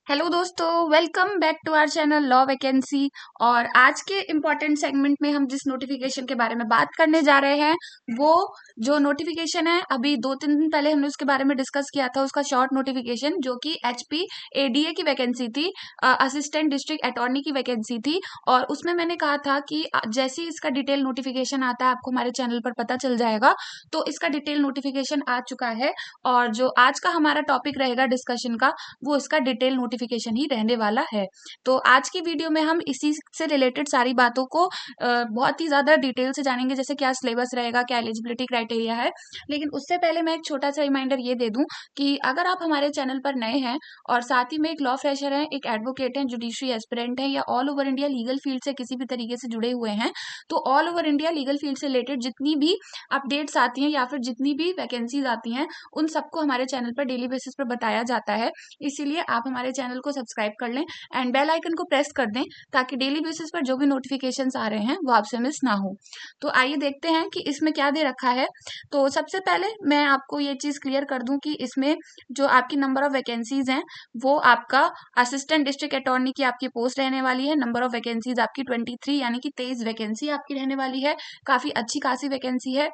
Hello दोस्तों, welcome back to our channel law vacancy. और आज के इम्पोर्टेंट सेगमेंट में हम जिस नोटिफिकेशन के बारे में बात करने जा रहे हैं वो जो नोटिफिकेशन है, अभी 2-3 दिन पहले हमने उसके बारे में डिस्कस किया था। उसका शॉर्ट नोटिफिकेशन जो कि एचपी एडीए की वैकेंसी थी, असिस्टेंट डिस्ट्रिक्ट अटॉर्नी की वैकेंसी थी। और उसमें मैंने कहा था कि जैसे ही इसका डिटेल नोटिफिकेशन आता है आपको हमारे चैनल पर पता चल जाएगा। तो इसका डिटेल नोटिफिकेशन आ चुका है और जो आज का हमारा टॉपिक रहेगा डिस्कशन का वो इसका डिटेल नोटिफिकेशन ही रहने वाला है। तो आज की वीडियो में हम इसी से रिलेटेड सारी बातों को बहुत ही ज्यादा डिटेल से जानेंगे, जैसे क्या सिलेबस रहेगा, क्या एलिजिबिलिटी क्राइटेरिया है। लेकिन उससे पहले मैं एक छोटा सा रिमाइंडर ये दे दूं कि अगर आप हमारे चैनल पर नए हैं और साथ ही में एक लॉ फ्रेशर हैं, एक एडवोकेट हैं, जुडिशरी एस्पिरेंट हैं, या all over India legal field से किसी भी तरीके से जुड़े हुए हैं, तो all over India legal field से रिलेटेड जितनी भी अपडेट्स आती हैं या फिर जितनी भी वैकेंसीज आती हैं उन सबको हमारे चैनल पर डेली बेसिस पर बताया जाता है। इसीलिए आप हमारे चैनल को सब्सक्राइब कर लें एंड बेल आइकन को प्रेस कर दें ताकि डेली बेसिस पर जो भी नोटिफिकेशंस आ रहे हैं वो आपसे मिस ना हो। तो आइए देखते हैं कि इसमें क्या दे रखा है। तो सबसे पहले मैं आपको ये चीज क्लियर कर दूं कि इसमें जो आपकी नंबर ऑफ वैकेंसीज हैं वो आपका असिस्टेंट डिस्ट्रिक्ट अटॉर्नी की आपकी पोस्ट रहने वाली है। नंबर ऑफ वैकेंसीज आपकी 23 यानी कि 23 वैकेंसी आपकी रहने वाली है। काफी अच्छी खासी वैकेंसी है।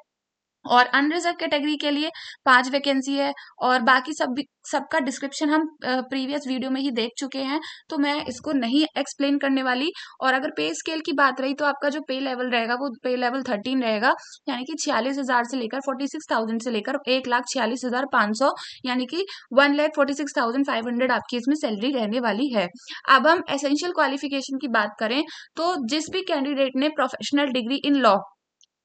और अनरिजर्व कैटेगरी के लिए 5 वैकेंसी है। और बाकी सबका डिस्क्रिप्शन हम प्रीवियस वीडियो में ही देख चुके हैं, तो मैं इसको नहीं एक्सप्लेन करने वाली। और अगर पे स्केल की बात रही तो आपका जो पे लेवल रहेगा वो पे लेवल 13 रहेगा, यानी कि 46,000 से लेकर 46,000 से लेकर 1,46,500 यानी कि 1,46,500 आपकी इसमें सैलरी रहने वाली है। अब हम एसेंशियल क्वालिफिकेशन की बात करें तो जिस भी कैंडिडेट ने प्रोफेशनल डिग्री इन लॉ,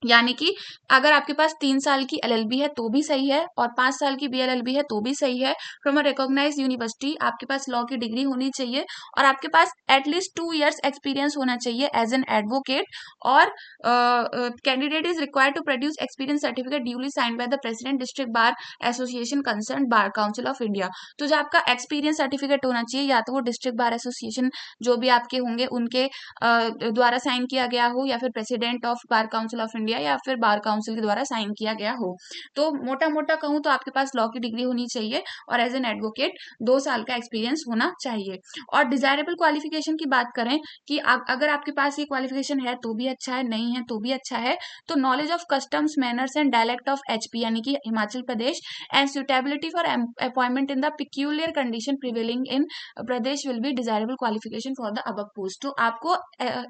यानी कि अगर आपके पास 3 साल की एलएलबी है तो भी सही है और 5 साल की बीएलएलबी है तो भी सही है, फ्रॉम अ रिकॉग्नाइज्ड यूनिवर्सिटी आपके पास लॉ की डिग्री होनी चाहिए और आपके पास एटलीस्ट 2 years एक्सपीरियंस होना चाहिए एज एन एडवोकेट। और candidate is required to produce experience certificate duly signed by the president district bar association concern bar council of India. तो जो आपका एक्सपीरियंस सर्टिफिकेट होना चाहिए या तो वो डिस्ट्रिक्ट बार एसोसिएशन जो भी आपके होंगे उनके द्वारा साइन किया गया हो, या फिर president of bar council of India या फिर बार काउंसिल के द्वारा साइन किया गया हो। तो मोटा मोटा कहूँ तो आपके पास लॉ की डिग्री होनी चाहिए और एज एन एडवोकेट 2 साल का एक्सपीरियंस होना चाहिए। और डिजायरेबल क्वालिफिकेशन की बात करें कि अगर आपके पास ये क्वालिफिकेशन है तो भी अच्छा है, नहीं है तो भी अच्छा है, तो knowledge of customs manners and dialect of HP यानी कि Himachal Pradesh and suitability for appointment in the peculiar condition prevailing in Pradesh will be desirable qualification for the above post. तो आपको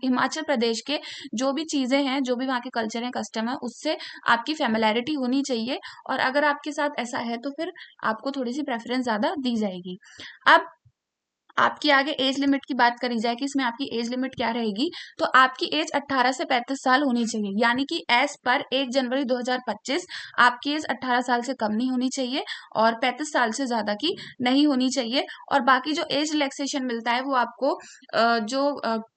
हिमाचल प्रदेश के जो भी चीजें हैं, जो भी वहाँ के कल्चर है, कस्टम है, उससे आपकी फेमिलैरिटी होनी चाहिए। और अगर आपके साथ ऐसा है तो फिर आपको थोड़ी सी प्रेफरेंस ज्यादा दी जाएगी। अब आपकी आगे एज लिमिट की बात करी जाए कि इसमें आपकी एज लिमिट क्या रहेगी, तो आपकी एज 18 से 35 साल होनी चाहिए, यानी कि एज पर 1 जनवरी 2025 आपकी एज 18 साल से कम नहीं होनी चाहिए और 35 साल से ज्यादा की नहीं होनी चाहिए। और बाकी जो एज रिलैक्सेशन मिलता है वो आपको जो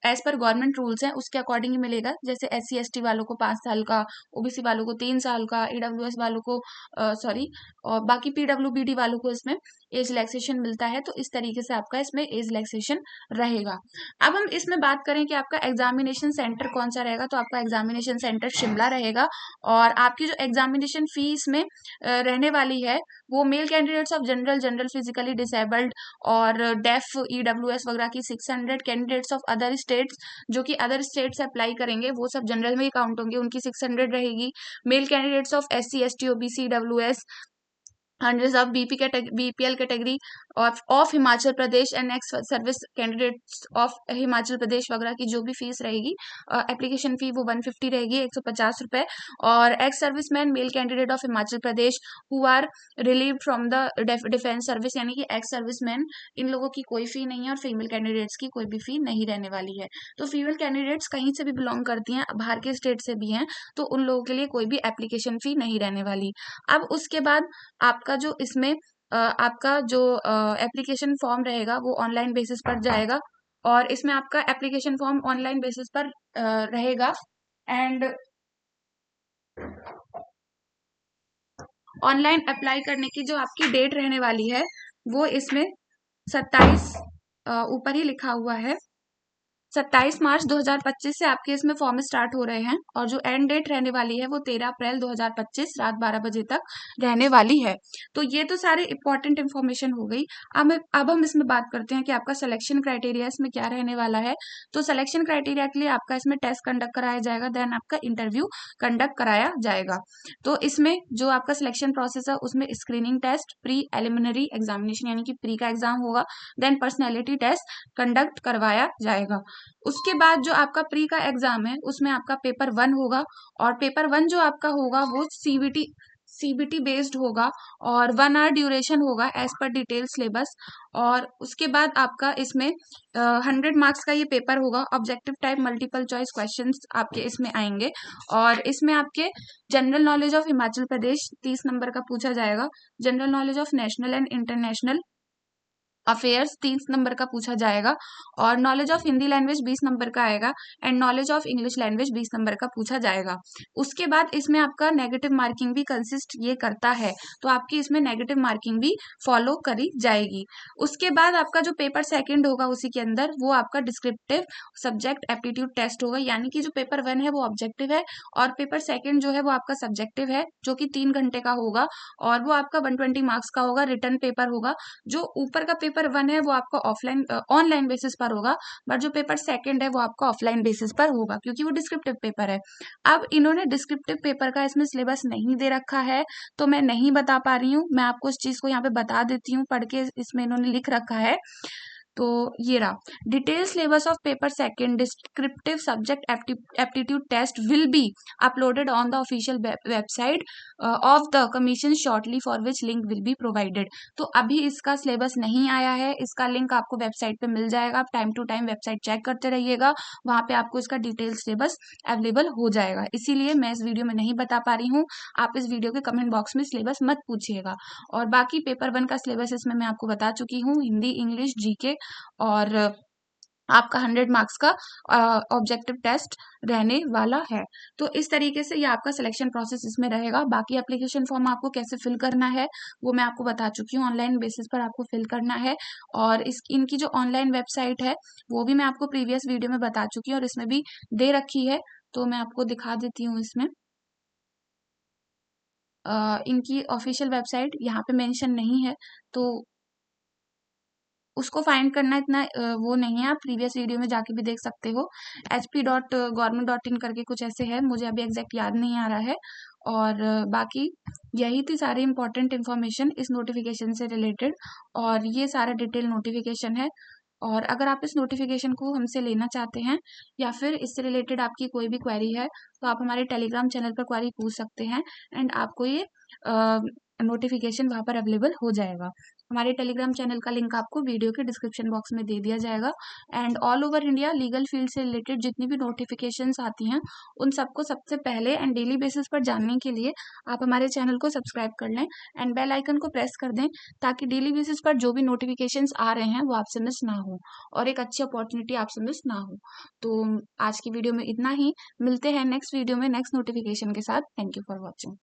एज पर गवर्नमेंट रूल्स हैं उसके अकॉर्डिंग ही मिलेगा। जैसे SC ST वालों को 5 साल का, ओबीसी वालों को 3 साल का, ईडब्ल्यूएस वालों को सॉरी, और बाकी PWBD वालों को इसमें एज रिलैक्सेशन मिलता है। तो इस तरीके से आपका इसमें एज रिलैक्सेशन रहेगा। अब हम इसमें बात करें कि आपका एग्जामिनेशन सेंटर कौन सा रहेगा, तो आपका एग्जामिनेशन सेंटर शिमला रहेगा। और आपकी जो एग्जामिनेशन फीस में रहने वाली है वो mail candidates of general, general physically disabled और डेफ, EWS वगैरह की 600, कैंडिडेट्स ऑफ अदर स्टेट्स जो कि अदर स्टेट से अप्लाई करेंगे वो सब जनरल में ही काउंट होंगे, उनकी 600 रहेगी। Male candidates of SC ST OBC EWS hundred of BPL category of Himachal Pradesh and ex service candidates of Himachal Pradesh वगैरह की जो भी फीस रहेगी, एप्लीकेशन फी वो 150 रहेगी, 150 रुपए। और ex serviceman male candidate of Himachal Pradesh who are relieve from the defence service यानी कि एक्स सर्विसमैन, इन लोगों की कोई फी नहीं है और फीमेल कैंडिडेट्स की कोई भी फी नहीं रहने वाली है। तो फीमेल कैंडिडेट्स कहीं से भी बिलोंग करती हैं, बाहर के स्टेट से भी हैं, तो उन लोगों के लिए कोई भी एप्लीकेशन फी नहीं रहने वाली। अब उसके बाद आपका जो इसमें आपका जो एप्लीकेशन फॉर्म रहेगा वो ऑनलाइन बेसिस पर जाएगा। और इसमें आपका एप्लीकेशन फॉर्म ऑनलाइन बेसिस पर रहेगा। एंड ऑनलाइन अप्लाई करने की जो आपकी डेट रहने वाली है वो इसमें 27 ऊपर ही लिखा हुआ है, 27 मार्च 2025 से आपके इसमें फॉर्म स्टार्ट हो रहे हैं और जो एंड डेट रहने वाली है वो 13 अप्रैल 2025 रात 12 बजे तक रहने वाली है। तो ये तो सारे इंपॉर्टेंट इन्फॉर्मेशन हो गई। अब हम इसमें बात करते हैं कि आपका सिलेक्शन क्राइटेरिया इसमें क्या रहने वाला है। तो सिलेक्शन क्राइटेरिया के लिए आपका इसमें टेस्ट कंडक्ट कराया जाएगा, देन आपका इंटरव्यू कंडक्ट कराया जाएगा। तो इसमें जो आपका सिलेक्शन प्रोसेस है उसमें स्क्रीनिंग टेस्ट, प्री एलिमिनरी एग्जामिनेशन यानी कि प्री का एग्जाम होगा, देन पर्सनैलिटी टेस्ट कंडक्ट करवाया जाएगा। उसके बाद जो आपका प्री का एग्जाम है उसमें आपका पेपर 1 होगा और पेपर 1 जो आपका होगा वो सीबीटी बेस्ड होगा और 1 आवर ड्यूरेशन होगा एज पर डिटेल सिलेबस। और उसके बाद आपका इसमें 100 मार्क्स का ये पेपर होगा। Objective type multiple choice questions आपके इसमें आएंगे और इसमें आपके general knowledge of Himachal Pradesh 30 number का पूछा जाएगा, general knowledge of national and international affairs 30 number का पूछा जाएगा और knowledge of Hindi language 20 number का आएगा and knowledge of English language 20 number का पूछा जाएगा। उसके बाद इसमें आपका नेगेटिव मार्किंग भी कंसिस्ट ये करता है, तो आपकी इसमें नेगेटिव मार्किंग भी फॉलो करी जाएगी। उसके बाद आपका जो पेपर सेकंड होगा उसी के अंदर वो आपका डिस्क्रिप्टिव सब्जेक्ट एप्टीट्यूड टेस्ट होगा, यानी कि जो पेपर 1 है वो ऑब्जेक्टिव है और पेपर सेकंड जो है वो आपका सब्जेक्टिव है जो कि 3 घंटे का होगा और वो आपका 120 मार्क्स का होगा, रिटर्न पेपर होगा। जो ऊपर का पेपर 1 है वो आपका ऑनलाइन बेसिस पर होगा, बट जो पेपर सेकंड है वो आपका ऑफलाइन बेसिस पर होगा क्योंकि वो डिस्क्रिप्टिव पेपर है। अब इन्होंने डिस्क्रिप्टिव पेपर का इसमें सिलेबस नहीं दे रखा है तो मैं नहीं बता पा रही हूँ, मैं आपको इस चीज को यहाँ पे बता देती हूँ पढ़ के, इसमें इन्होंने लिख रखा है। तो ये रहा detail syllabus of paper second descriptive subject aptitude test will be uploaded on the official website of the commission shortly for which link will be provided. तो अभी इसका सिलेबस नहीं आया है, इसका लिंक आपको वेबसाइट पे मिल जाएगा, आप time to time website check करते रहिएगा, वहां पे आपको इसका डिटेल सिलेबस अवेलेबल हो जाएगा। इसीलिए मैं इस वीडियो में नहीं बता पा रही हूँ, आप इस वीडियो के कमेंट बॉक्स में सिलेबस मत पूछिएगा। और बाकी पेपर 1 का सिलेबस इसमें मैं आपको बता चुकी हूँ, हिंदी, इंग्लिश, जीके और आपका 100 मार्क्स का ऑब्जेक्टिव टेस्ट रहने वाला है। तो इस तरीके से ये आपका सिलेक्शन प्रोसेस इसमें रहेगा। बाकी एप्लीकेशन फॉर्म आपको कैसे फिल करना है वो मैं आपको बता चुकी हूँ, ऑनलाइन बेसिस पर आपको फिल करना है और इनकी जो ऑनलाइन वेबसाइट है वो भी मैं आपको प्रीवियस वीडियो में बता चुकी हूँ और इसमें भी दे रखी है, तो मैं आपको दिखा देती हूँ। इसमें इनकी ऑफिशियल वेबसाइट यहाँ पे मेंशन नहीं है तो उसको फाइंड करना इतना वो नहीं है, आप प्रीवियस वीडियो में जाके भी देख सकते हो। hp.government.in करके कुछ ऐसे है, मुझे अभी एग्जैक्ट याद नहीं आ रहा है। और बाकी यही थी सारी इंपॉर्टेंट इन्फॉर्मेशन इस नोटिफिकेशन से रिलेटेड और ये सारा डिटेल नोटिफिकेशन है। और अगर आप इस नोटिफिकेशन को हमसे लेना चाहते हैं या फिर इससे रिलेटेड आपकी कोई भी क्वेरी है तो आप हमारे टेलीग्राम चैनल पर क्वेरी पूछ सकते हैं एंड आपको ये नोटिफिकेशन वहाँ पर अवेलेबल हो जाएगा। हमारे टेलीग्राम चैनल का लिंक आपको वीडियो के डिस्क्रिप्शन बॉक्स में दे दिया जाएगा and all over India legal field से रिलेटेड जितनी भी नोटिफिकेशंस आती हैं उन सबको सबसे पहले एंड डेली बेसिस पर जानने के लिए आप हमारे चैनल को सब्सक्राइब कर लें एंड बेल आइकन को प्रेस कर दें ताकि डेली बेसिस पर जो भी नोटिफिकेशंस आ रहे हैं वो आपसे मिस ना हो और एक अच्छी अपॉर्चुनिटी आपसे मिस ना हो। तो आज की वीडियो में इतना ही, मिलते हैं नेक्स्ट वीडियो में नेक्स्ट नोटिफिकेशन के साथ। Thank you for watching.